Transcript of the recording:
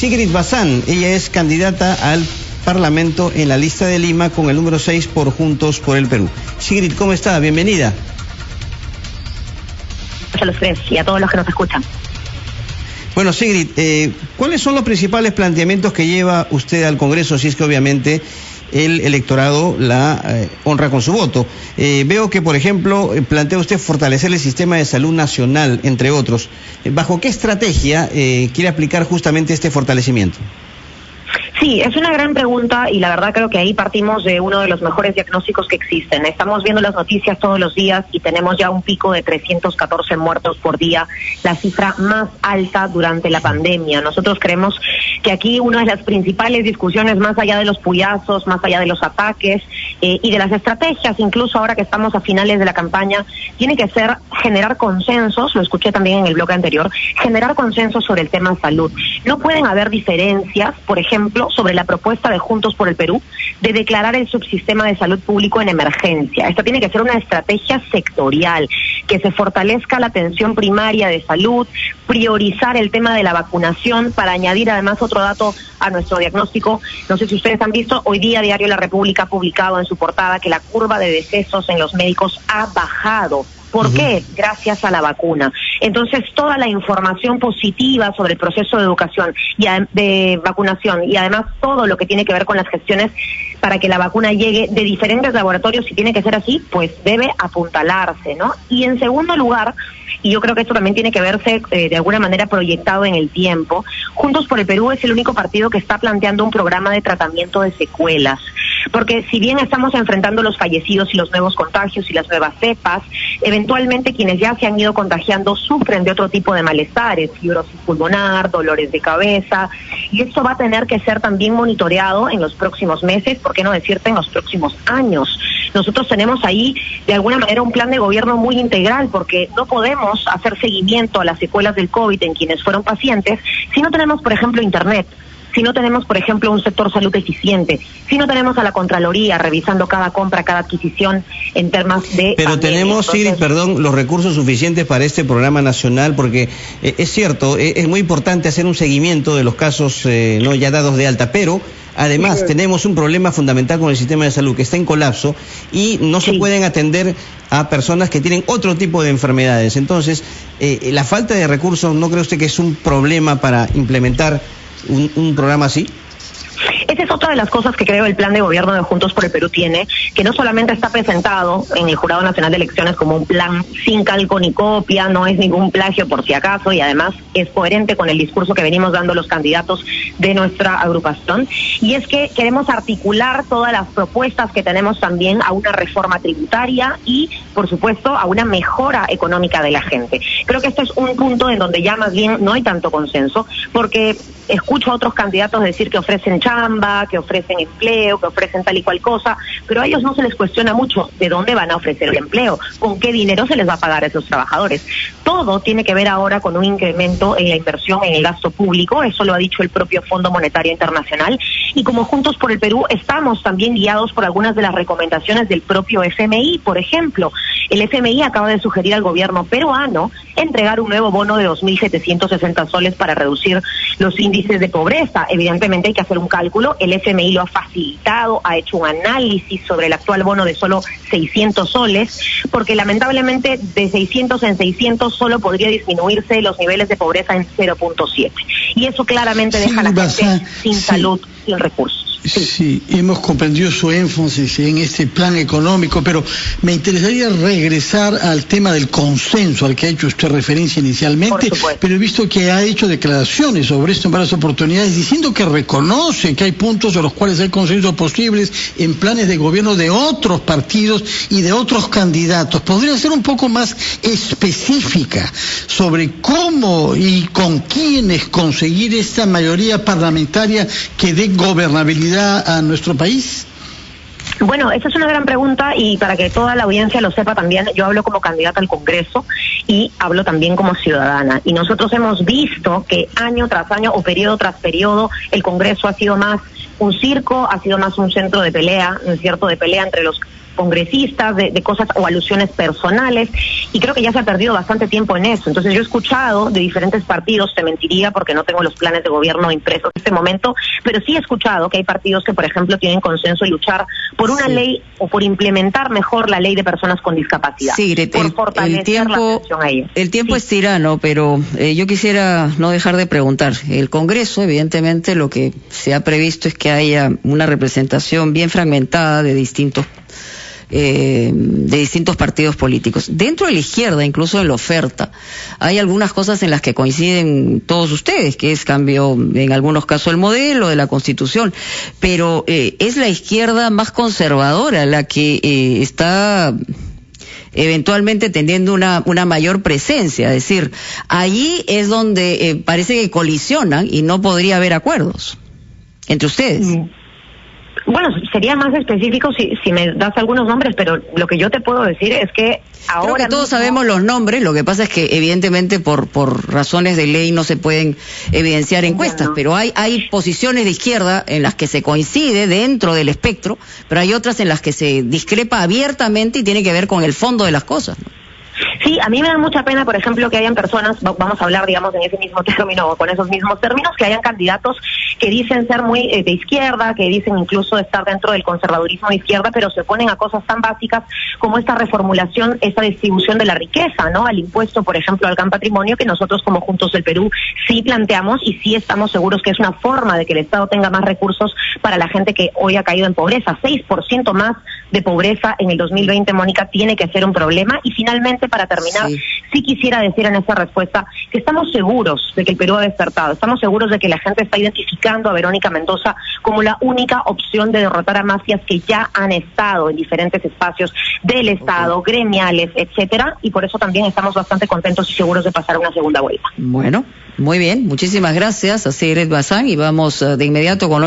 Sigrid Bazán. Ella es candidata al Parlamento en la lista de Lima con el número 6 por Juntos por el Perú. Sigrid, ¿cómo está? Bienvenida. A los tres y a todos los que nos escuchan. Bueno, Sigrid, ¿cuáles son los principales planteamientos que lleva usted al Congreso, si es que obviamente el electorado la honra con su voto? Veo que, por ejemplo, plantea usted fortalecer el sistema de salud nacional, entre otros. ¿Bajo qué estrategia quiere aplicar justamente este fortalecimiento? Sí, es una gran pregunta y la verdad creo que ahí partimos de uno de los mejores diagnósticos que existen. Estamos viendo las noticias todos los días y tenemos ya un pico de 314 muertos por día, la cifra más alta durante la pandemia. Nosotros creemos que aquí una de las principales discusiones, más allá de los puyazos, más allá de los ataques y de las estrategias, incluso ahora que estamos a finales de la campaña, tiene que ser generar consensos, lo escuché también en el bloque anterior, generar consensos sobre el tema de salud. No pueden haber diferencias, por ejemplo, sobre la propuesta de Juntos por el Perú de declarar el subsistema de salud público en emergencia. Esta tiene que ser una estrategia sectorial, que se fortalezca la atención primaria de salud, priorizar el tema de la vacunación, para añadir además otro dato a nuestro diagnóstico. No sé si ustedes han visto, hoy día Diario La República ha publicado en su portada que la curva de decesos en los médicos ha bajado. ¿Por qué? Gracias a la vacuna. Entonces, toda la información positiva sobre el proceso de educación y de vacunación y además todo lo que tiene que ver con las gestiones para que la vacuna llegue de diferentes laboratorios, si tiene que ser así, pues debe apuntalarse, ¿no? Y en segundo lugar, y yo creo que esto también tiene que verse de alguna manera proyectado en el tiempo, Juntos por el Perú es el único partido que está planteando un programa de tratamiento de secuelas. Porque si bien estamos enfrentando los fallecidos y los nuevos contagios y las nuevas cepas, eventualmente quienes ya se han ido contagiando sufren de otro tipo de malestares, fibrosis pulmonar, dolores de cabeza, y esto va a tener que ser también monitoreado en los próximos meses, por qué no decirte en los próximos años. Nosotros tenemos ahí de alguna manera un plan de gobierno muy integral, porque no podemos hacer seguimiento a las secuelas del COVID en quienes fueron pacientes si no tenemos, por ejemplo, internet, si no tenemos, por ejemplo, un sector salud eficiente, si no tenemos a la Contraloría revisando cada compra, cada adquisición en temas de... Pero tenemos, Sigrid, los recursos suficientes para este programa nacional, porque es cierto, es muy importante hacer un seguimiento de los casos no ya dados de alta, pero además tenemos un problema fundamental con el sistema de salud que está en colapso y no se pueden atender a personas que tienen otro tipo de enfermedades. Entonces, la falta de recursos, ¿no cree usted que es un problema para implementar un programa así? Esa es otra de las cosas que creo el plan de gobierno de Juntos por el Perú tiene, que no solamente está presentado en el Jurado Nacional de Elecciones como un plan sin calco ni copia, no es ningún plagio por si acaso, y además es coherente con el discurso que venimos dando los candidatos de nuestra agrupación, y es que queremos articular todas las propuestas que tenemos también a una reforma tributaria y, por supuesto, a una mejora económica de la gente. Creo que este es un punto en donde ya más bien no hay tanto consenso, porque escucho a otros candidatos decir que ofrecen chamba, que ofrecen empleo, que ofrecen tal y cual cosa, pero a ellos no se les cuestiona mucho de dónde van a ofrecer el empleo, con qué dinero se les va a pagar a esos trabajadores. Todo tiene que ver ahora con un incremento en la inversión en el gasto público, eso lo ha dicho el propio Fondo Monetario Internacional, y como Juntos por el Perú estamos también guiados por algunas de las recomendaciones del propio FMI. Por ejemplo, el FMI acaba de sugerir al gobierno peruano entregar un nuevo bono de 2.760 soles para reducir los índices de pobreza. Evidentemente hay que hacer un cálculo, el FMI lo ha facilitado, ha hecho un análisis sobre el actual bono de solo 600 soles, porque lamentablemente de 600 en 600 solo podría disminuirse los niveles de pobreza en 0.7. Y eso claramente deja a la gente sin salud, sin recursos. Sí, hemos comprendido su énfasis en este plan económico, pero me interesaría regresar al tema del consenso al que ha hecho usted referencia inicialmente, pero he visto que ha hecho declaraciones sobre esto en varias oportunidades, diciendo que reconoce que hay puntos en los cuales hay consensos posibles en planes de gobierno de otros partidos y de otros candidatos. ¿Podría ser un poco más específica sobre cómo y con quiénes conseguir esta mayoría parlamentaria que dé gobernabilidad a nuestro país? Bueno, esa es una gran pregunta y para que toda la audiencia lo sepa también, yo hablo como candidata al Congreso y hablo también como ciudadana. Y nosotros hemos visto que año tras año o periodo tras periodo el Congreso ha sido más un circo, ha sido más un centro de pelea, un cierto de pelea entre los congresistas, de cosas o alusiones personales, y creo que ya se ha perdido bastante tiempo en eso. Entonces yo he escuchado de diferentes partidos, te mentiría porque no tengo los planes de gobierno impresos en este momento, pero sí he escuchado que hay partidos que, por ejemplo, tienen consenso en luchar por una ley o por implementar mejor la ley de personas con discapacidad. Sí, el tiempo es tirano, pero yo quisiera no dejar de preguntar. El Congreso, evidentemente, lo que se ha previsto es que haya una representación bien fragmentada de distintos partidos políticos. Dentro de la izquierda, incluso en la oferta, hay algunas cosas en las que coinciden todos ustedes, que es cambio, en algunos casos, el modelo de la Constitución, pero es la izquierda más conservadora la que está eventualmente teniendo una mayor presencia, es decir, allí es donde parece que colisionan y no podría haber acuerdos entre ustedes. Bueno, sería más específico si me das algunos nombres, pero lo que yo te puedo decir es que ahora... Creo que todos sabemos los nombres, lo que pasa es que evidentemente por razones de ley no se pueden evidenciar encuestas, pero hay posiciones de izquierda en las que se coincide dentro del espectro, pero hay otras en las que se discrepa abiertamente y tiene que ver con el fondo de las cosas, ¿no? Sí, a mí me da mucha pena, por ejemplo, que hayan personas, vamos a hablar, digamos, en ese mismo término o con esos mismos términos, que hayan candidatos que dicen ser muy de izquierda, que dicen incluso estar dentro del conservadurismo de izquierda, pero se oponen a cosas tan básicas como esta reformulación, esta distribución de la riqueza, ¿no? Al impuesto, por ejemplo, al gran patrimonio, que nosotros como Juntos del Perú sí planteamos y sí estamos seguros que es una forma de que el Estado tenga más recursos para la gente que hoy ha caído en pobreza. 6% más de pobreza en el 2020, Mónica, tiene que ser un problema. Y finalmente, para terminar, sí quisiera decir en esta respuesta que estamos seguros de que el Perú ha despertado, estamos seguros de que la gente está identificando a Verónica Mendoza como la única opción de derrotar a mafias que ya han estado en diferentes espacios del Estado, gremiales, etcétera, y por eso también estamos bastante contentos y seguros de pasar una segunda vuelta. Bueno, muy bien, muchísimas gracias a Sigrid Bazán y vamos de inmediato con